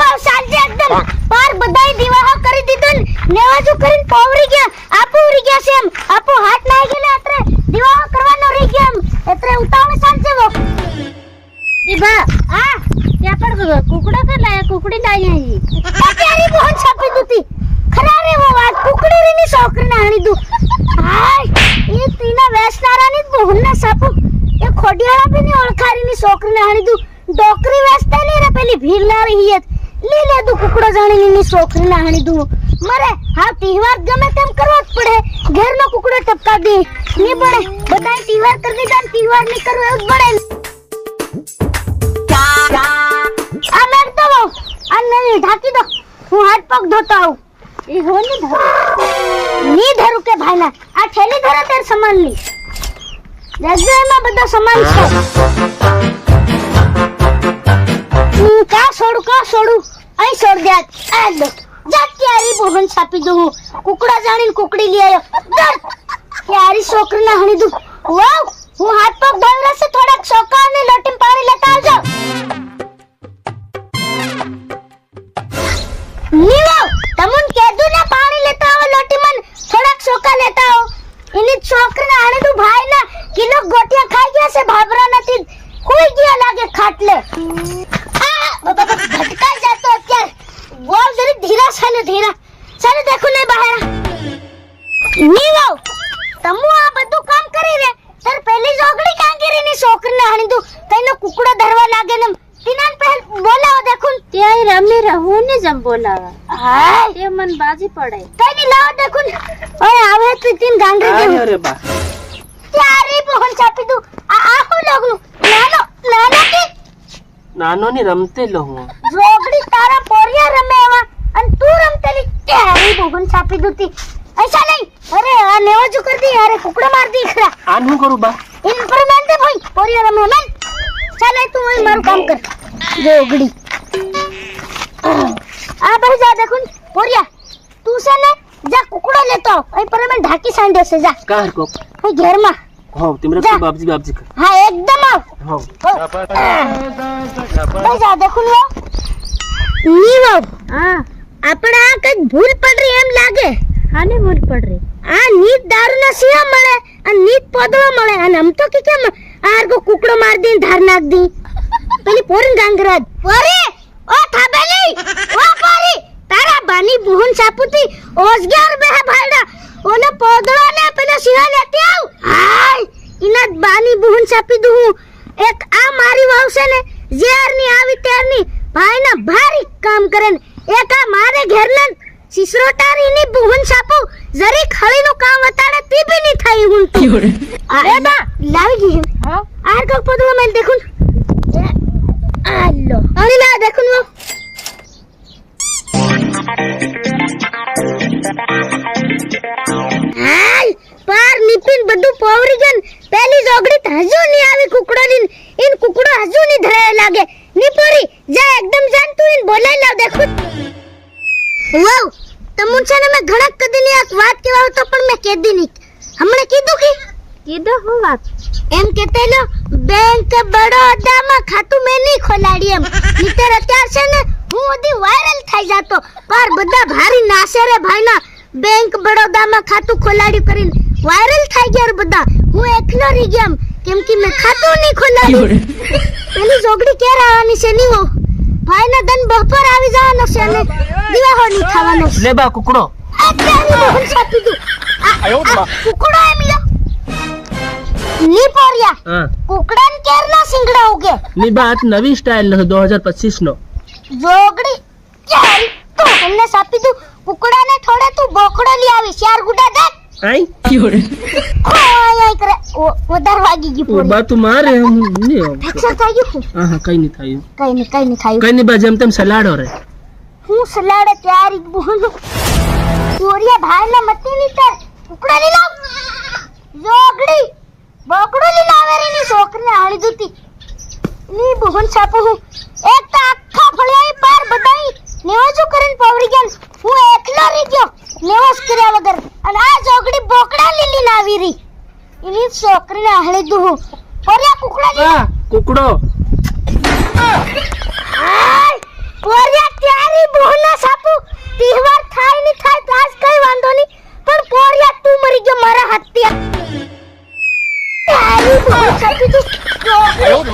દીવાઓ સાંજે એકદમ પાર બધાય દીવાઓ કરી દીધું નેવાજુ કરીને પોવરી ગયા આપો ઉરી ગયા છે એમ આપો હાથ નાઈ ગયેલા એટલે દીવાઓ કરવાનો રહી ગયા એમ એટલે ઉતાવળ સાંજે વો દીવા આ ત્યાં પર કુકડા કર લાયા કુકડી લાઈ આવી અત્યારે બહુ છાપી દુતી ખરા રે વો વાત કુકડી રીની છોકરીને હાણી દુ હાય એ તીના વેસનારાની બહુના સાપુ એ ખોડિયાળા બી ની ઓળખારીની છોકરીને હાણી દુ ડોકરી વેસતા ની રે પેલી ભીર લારી હિયત લે લે દુ કુકડો જાણી ની છોકરીને હાણી દુ મરે હા તહેવાર ગમે તેમ કરવો જ પડે ઘરનો કુકડો ટપકા દે ની પડે બધાય તહેવાર કરી દીધા તહેવાર ની કરવો એવું જ પડે આ મેં તો આ નહીં ઢાકી દો હું હાથ પગ ધોતો આવું એ હો ની ધરું કે ભાઈના આ થેલી ધરે તેર સામાન ની દેખજો એમાં બધો સામાન છે કા છોડું અહીં છોડ દે આ દો જા ક્યારી બોહન છાપી દઉં કુકડા જાણીને કુકડી લઈ આવ્યો દર ક્યારી છોકરીને હણી દઉં વાવ હું હાથ પગ ધોઈ લેશે થોડાક ચોકા અને લોટી પાણી લેતા આવજો નીવાવ તમુન કેદું ને પાણી લેતા આવો લોટી મન થોડાક ચોકા લેતા આવો એની છોકરીને આણે દઉં ભાઈ ના કિલો ગોટિયા ખાઈ ગયા છે ભાભરા નથી કોઈ ગયા લાગે ખાટલે ભટકા જાતો અત્યારે બોલ જરી ધીરા છે ધીરા ચાલે દેખો ને બહાર નીવાવ તમુ આ બધું કામ કરી રે સર પહેલી જોગડી કાંગીરીની છોકરીને હાણી દઉં તઈનો કુકડો ધરવા લાગે ને તિનાન પહેલ બોલાવો દેખું ત્યાં રમી રહું ને જમ બોલાવા હાય તે મન બાજી પડે કઈ ની લાવો દેખું ઓય આવે તો તીન ગાંગરી દે અરે બા ત્યારે બોહન ચાપી દઉં આ હું લોગનું નાનો કે નાનો ની રમતે લો હું જોગડી તારા પોરિયા રમે એવા અને તું રમતેલી ત્યારે બોહન ચાપી દઉતી ऐसा नहीं अरे आ नेवाजू कर दी अरे कुकड़ा मार दी खरा આન હું કરું બા इन पर मान दे भाई पोरिया रमे मन चल तू वही मारू काम कर जोगड़ी आ भाई जा देखो पोरिया तू से ने जा कुकड़ा लेतो आई पर मैं ढाकी सांडे से जा કાર કો भाई घर में હો તિમરે જા. બાપજી કર हां एकदम आओ હો भाई जा देखो लो नीवो હા આપડા કઈ ભૂલ પડ રહી એમ લાગે હાને ભૂલ પડ રહી આ નીત દારૂનો સિયા મળે અને નીત પોદળો મળે અને આમ તો કે કેમ આરગો કુકડો માર દે ધાર નાખ દી પેલી પોરીન ગાંગરાજ પોરી ઓ થાબેલી ઓ પોરી તારા બાની બુહન સાપુતી ઓસગ્યાર બે ભાઈડા ઓલો પોદળો ને પેલો સિયા લેતી આવ હાય ઇના બાની બુહન સાપી દઉં એક આ મારી વાવશે ને જેરની આવી તેરની ભાઈના ભારી કામ કરે ને એક આ મારે ઘેરના સિસરોટારીની બુહન સાપુ જરી ખળીનું કામ વતાડે તી બી ની થઈ હું અરે બા લાવી ગઈ હા આર કો પદલો મેલ દેખુન આલો અરે લા દેખુન વો હાય પાર નીપિન બધું પોવરી ગન પેલી જોગડી હજુ ની આવી કુકડોની ઇન કુકડો હજુ ની ધરાય લાગે ની પોરી જા એકદમ જાન તું ઇન બોલાઈ લાવ દેખું વાવ તમુન છે ને મેં ઘણા કદીની એક વાત કેવા તો પણ મેં કેદી નહીં હમણે કીધું કે કીધો હું વાત એમ કેતેલો બેંક બરોડામાં ખાતું મેં નહીં ખોલાડી એમ નીતર અત્યાર છે ને હું ઓદી વાયરલ થઈ જાતો પર બધા ભારી નાસે રે ભાઈના બેંક બરોડામાં ખાતું ખોલાડી કરીને વાયરલ થઈ ગયા રે બધા હું એકલો રહી ગયા કેમ કે મેં ખાતું નહીં ખોલાડી પેલી જોગડી કેર આવવાની છે ની વો ભાઈના દન બપોર આવી જવાનો છે અને દીવાહો ની ખાવાનો છે લે બા કુકડો અત્યારે બહુ સાપી દઉં કુકડો એમ લ્યો ની પોરિયા હા કુકડાન કેરના સિંગડા ઉગે ની બા આ નવી સ્ટાઇલ નો 2025 નો જોગડી ક્યારી તો તમને સાપી દઉં કુકડાને થોડે તું બોકડો લઈ આવી ચાર ગુડા દે આઈ ઓય કરે વધાર વાગી ગઈ ઓ પોરી બા તું મારે હું ની ફ્રેક્ચર થઈ ગયું હા કઈ નહીં થયું કઈ નહીં થયું કઈ નહીં બા જેમ તેમ સલાડો રે હું સલાડે ત્યારી બોલું પોરિયા ભાઈને મતી ની તર કુકડા લઈ લાવ જોગડી બોકડો લઈ લાવે રે ની છોકરીને હાળી દુતી ની બહન સાપુ હું એક તો આખા ફળિયાઈ પાર બધાઈ નેવાજો કરીને પવરી ગયા હું એકલો રહી ગયો નેવાસ કર્યા વગર અને આ જોગડી બોકડા લીલી નાવી રી એની છોકરીને હાળી દઉં પોરિયા કુકડા લઈ કુકડો આય પોરિયા ત્યાં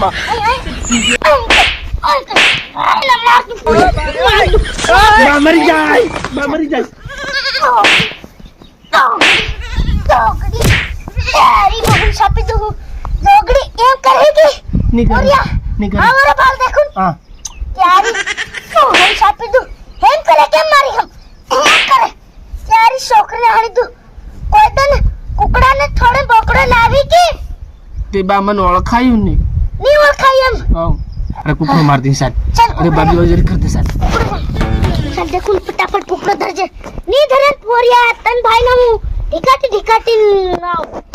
બા બા મરી જાય તારી બહુ છાપી દઉં જોગડી એમ કરેગી ઓરિયા હમારા બાલ દેખો હા તારી બહુ છાપી દઉં એમ કરે કેમ મારી હમ એમ કરે તારી છોકરીને હારી દઉં કોઈ તો ને કુકડાને થોડે બોકડો લાવી કે તે બા મને ઓળખાયું નહીં ની ઓળખાય એમ હા અરે કુકડો માર દી સાહેબ અરે બાબી વજર કરતે સાહેબ ચાલ દેખો ફટાફટ કુકડો ધરજે ની ધરે પોરિયા તન ભાઈ નો હું ઢીકાટી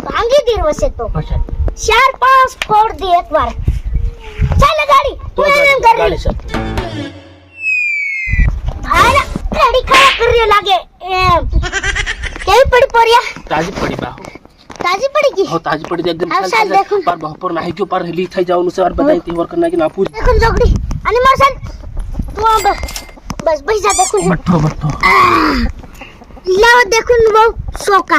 ભાંગી દીર વસે તો 4-5 ફોડ દી એકવાર ચાલ ગાડી તો તું એમ કરી ગાડી સાહેબ ભાઈ રેડી ખાવા કર્યો લાગે એમ કેવી પડી પોરિયા તાજી પડી બા તાજી પડી ગઈ હો તાજી પડી દે એકદમ હાલ ચાલ દેખો પર બહપોર નાહી ગયો પર લી થઈ જાવનું છે और બધાઈ તીવર કરના કે ના પૂછ દેખો જોગડી અને માર સાલ તું આ બસ જા દેખો બઠ્ઠો लाओ देखो वो सोका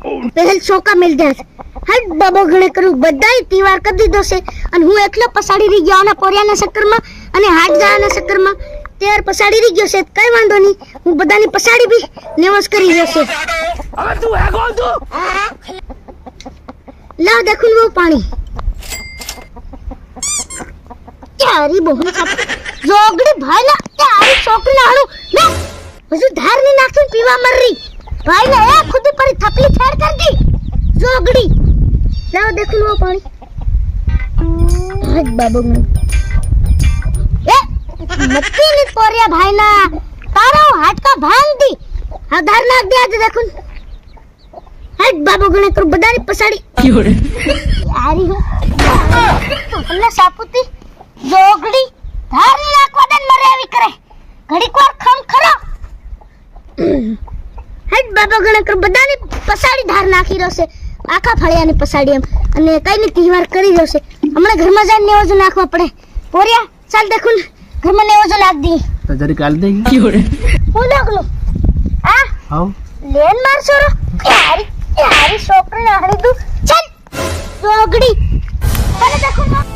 पहले सोका मिल जाए हट बाबो गणे करू बधाई तीवार कर દીધો છે અને હું એકલો પસાડી રહી ગયો ના પોરિયાના ચક્કરમાં અને હાટ જાના ચક્કરમાં તેર પસાડી રહી ગયો છે કઈ વાંધો નહીં હું બધાની પસાડી બી નેવસ કરી જશે હવે તું હે કોણ તું લાવ देखो वो पानी તારી બહુ જોગડી ભાઈ ના તારી છોકરી ના હાલું લે હજુ ધાર ની નાખીને પીવા મરરી ભાઈ ને એ ખુદ પર થપલી ફેર કર દી જોગડી લાવ દેખો લો પાણી હજ બાબુ મને એ મત્તી ની પોરિયા ભાઈ ના તારો હાટકા ભાંગ દી આ ધાર નાખ દે આજે દેખો હજ બાબુ ગણે કર બધાની પસાડી ક્યોડે યારી હું અલ્લા સાપુતી જોગડી ધાર ની નાખવા દે મરે આવી કરે ઘડીક વાર ખમ ખરો હટ બાબા ગણકર બધાની પસાડી ધાર નાખી રહ્યો છે આખા ફળિયાની પસાડી એમ અને કઈની તહેવાર કરી રહ્યો છે હમણાં ઘરમાં જઈને નેવજો નાખવા પડે પોરિયા ચાલ દેખું ઘરમાં નેવજો નાખ દી તો જરી કાલ દે ક્યોડે હું લાગલો આ હાઉ લેન માર છોરો યારી છોકરીને હળી દઉં ચાલ જોગડી ભલે દેખું